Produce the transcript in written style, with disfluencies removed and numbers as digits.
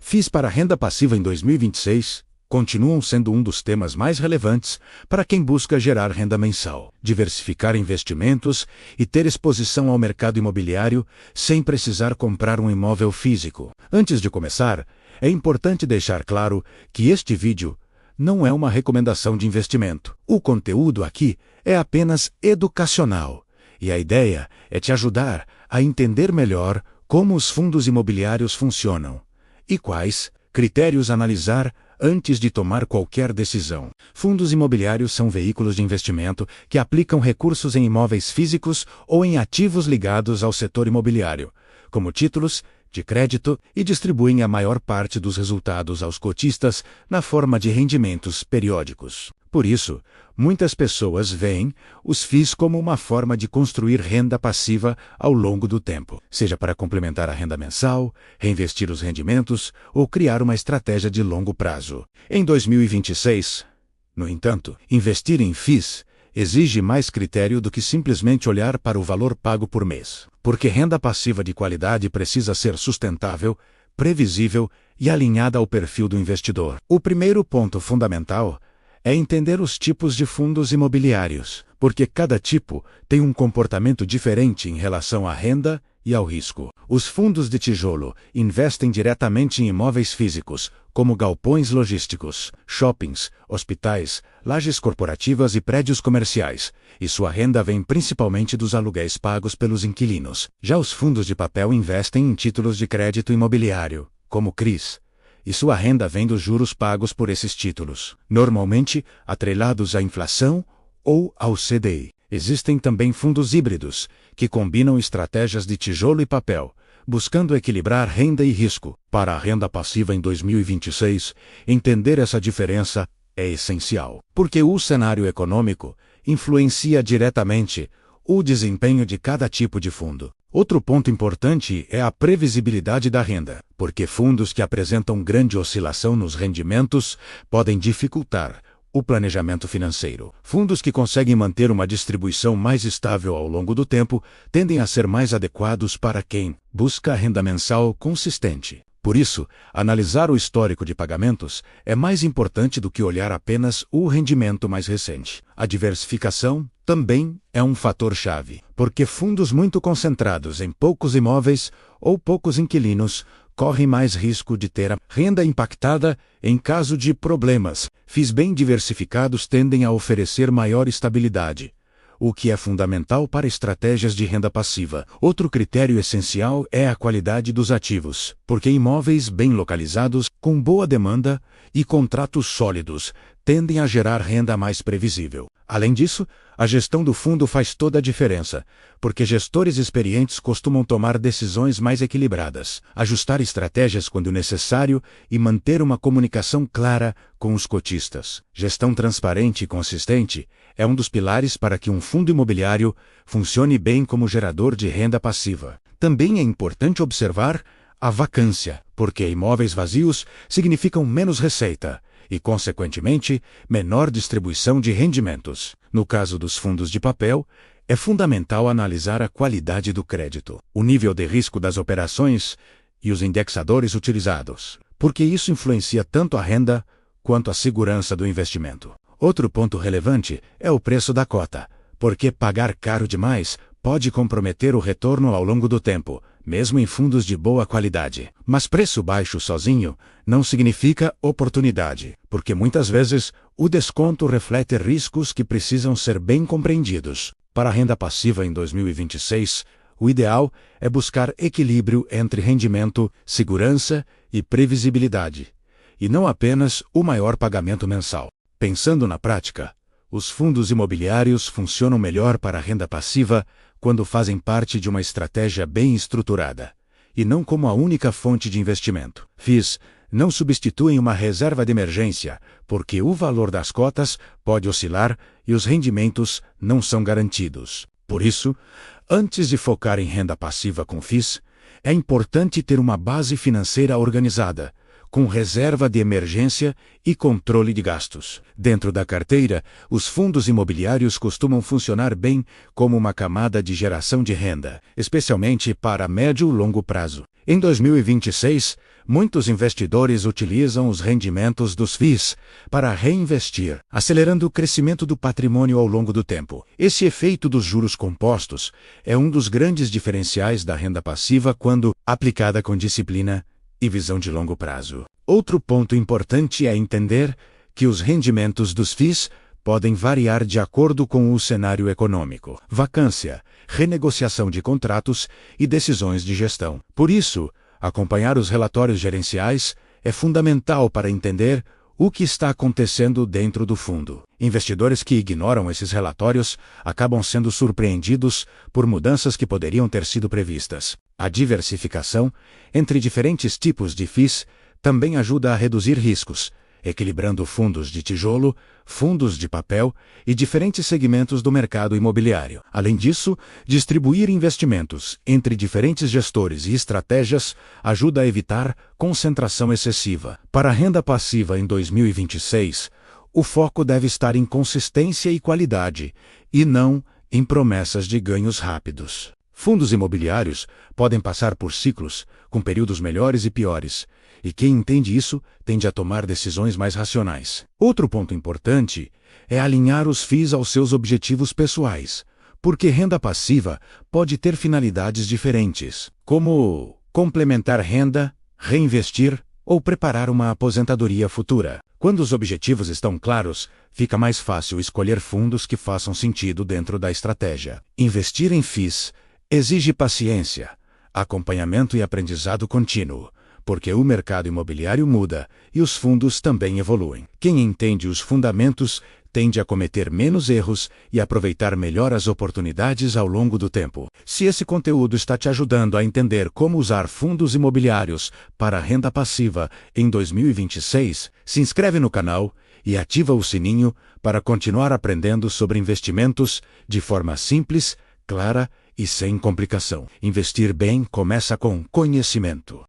FIIs para renda passiva em 2026 continuam sendo um dos temas mais relevantes para quem busca gerar renda mensal, diversificar investimentos e ter exposição ao mercado imobiliário sem precisar comprar um imóvel físico. Antes de começar, é importante deixar claro que este vídeo não é uma recomendação de investimento. O conteúdo aqui é apenas educacional e a ideia é te ajudar a entender melhor como os fundos imobiliários funcionam e quais critérios analisar antes de tomar qualquer decisão. Fundos imobiliários são veículos de investimento que aplicam recursos em imóveis físicos ou em ativos ligados ao setor imobiliário, como títulos de crédito, e distribuem a maior parte dos resultados aos cotistas na forma de rendimentos periódicos. Por isso, muitas pessoas veem os FIIs como uma forma de construir renda passiva ao longo do tempo, seja para complementar a renda mensal, reinvestir os rendimentos ou criar uma estratégia de longo prazo. Em 2026, no entanto, investir em FIIs exige mais critério do que simplesmente olhar para o valor pago por mês, porque renda passiva de qualidade precisa ser sustentável, previsível e alinhada ao perfil do investidor. O primeiro ponto fundamental é entender os tipos de fundos imobiliários, porque cada tipo tem um comportamento diferente em relação à renda e ao risco. Os fundos de tijolo investem diretamente em imóveis físicos, como galpões logísticos, shoppings, hospitais, lajes corporativas e prédios comerciais, e sua renda vem principalmente dos aluguéis pagos pelos inquilinos. Já os fundos de papel investem em títulos de crédito imobiliário, como CRIs, e sua renda vem dos juros pagos por esses títulos, normalmente atrelados à inflação ou ao CDI. Existem também fundos híbridos, que combinam estratégias de tijolo e papel, buscando equilibrar renda e risco. Para a renda passiva em 2026, entender essa diferença é essencial, porque o cenário econômico influencia diretamente o desempenho de cada tipo de fundo. Outro ponto importante é a previsibilidade da renda, porque fundos que apresentam grande oscilação nos rendimentos podem dificultar o planejamento financeiro. Fundos que conseguem manter uma distribuição mais estável ao longo do tempo tendem a ser mais adequados para quem busca renda mensal consistente. Por isso, analisar o histórico de pagamentos é mais importante do que olhar apenas o rendimento mais recente. A diversificação também é um fator-chave, porque fundos muito concentrados em poucos imóveis ou poucos inquilinos correm mais risco de ter a renda impactada em caso de problemas. FIIs bem diversificados tendem a oferecer maior estabilidade, o que é fundamental para estratégias de renda passiva. Outro critério essencial é a qualidade dos ativos, porque imóveis bem localizados, com boa demanda e contratos sólidos, tendem a gerar renda mais previsível. Além disso, a gestão do fundo faz toda a diferença, porque gestores experientes costumam tomar decisões mais equilibradas, ajustar estratégias quando necessário e manter uma comunicação clara com os cotistas. Gestão transparente e consistente é um dos pilares para que um fundo imobiliário funcione bem como gerador de renda passiva. Também é importante observar a vacância, porque imóveis vazios significam menos receita e, consequentemente, menor distribuição de rendimentos. No caso dos fundos de papel, é fundamental analisar a qualidade do crédito, o nível de risco das operações e os indexadores utilizados, porque isso influencia tanto a renda quanto a segurança do investimento. Outro ponto relevante é o preço da cota, porque pagar caro demais pode comprometer o retorno ao longo do tempo, mesmo em fundos de boa qualidade. Mas preço baixo sozinho não significa oportunidade, porque muitas vezes o desconto reflete riscos que precisam ser bem compreendidos. Para a renda passiva em 2026, o ideal é buscar equilíbrio entre rendimento, segurança e previsibilidade, e não apenas o maior pagamento mensal. Pensando na prática, os fundos imobiliários funcionam melhor para a renda passiva quando fazem parte de uma estratégia bem estruturada, e não como a única fonte de investimento. FIIs não substituem uma reserva de emergência, porque o valor das cotas pode oscilar e os rendimentos não são garantidos. Por isso, antes de focar em renda passiva com FIIs, é importante ter uma base financeira organizada, com reserva de emergência e controle de gastos. Dentro da carteira, os fundos imobiliários costumam funcionar bem como uma camada de geração de renda, especialmente para médio e longo prazo. Em 2026, muitos investidores utilizam os rendimentos dos FIIs para reinvestir, acelerando o crescimento do patrimônio ao longo do tempo. Esse efeito dos juros compostos é um dos grandes diferenciais da renda passiva quando aplicada com disciplina e visão de longo prazo. Outro ponto importante é entender que os rendimentos dos FIIs podem variar de acordo com o cenário econômico, vacância, renegociação de contratos e decisões de gestão. Por isso, acompanhar os relatórios gerenciais é fundamental para entender o que está acontecendo dentro do fundo. Investidores que ignoram esses relatórios acabam sendo surpreendidos por mudanças que poderiam ter sido previstas. A diversificação entre diferentes tipos de FIIs também ajuda a reduzir riscos, equilibrando fundos de tijolo, fundos de papel e diferentes segmentos do mercado imobiliário. Além disso, distribuir investimentos entre diferentes gestores e estratégias ajuda a evitar concentração excessiva. Para a renda passiva em 2026, o foco deve estar em consistência e qualidade, e não em promessas de ganhos rápidos. Fundos imobiliários podem passar por ciclos, com períodos melhores e piores, e quem entende isso tende a tomar decisões mais racionais. Outro ponto importante é alinhar os FIIs aos seus objetivos pessoais, porque renda passiva pode ter finalidades diferentes, como complementar renda, reinvestir ou preparar uma aposentadoria futura. Quando os objetivos estão claros, fica mais fácil escolher fundos que façam sentido dentro da estratégia. Investir em FIIs exige paciência, acompanhamento e aprendizado contínuo, porque o mercado imobiliário muda e os fundos também evoluem. Quem entende os fundamentos tende a cometer menos erros e aproveitar melhor as oportunidades ao longo do tempo. Se esse conteúdo está te ajudando a entender como usar fundos imobiliários para a renda passiva em 2026, se inscreve no canal e ativa o sininho para continuar aprendendo sobre investimentos de forma simples, clara e sem complicação. Investir bem começa com conhecimento.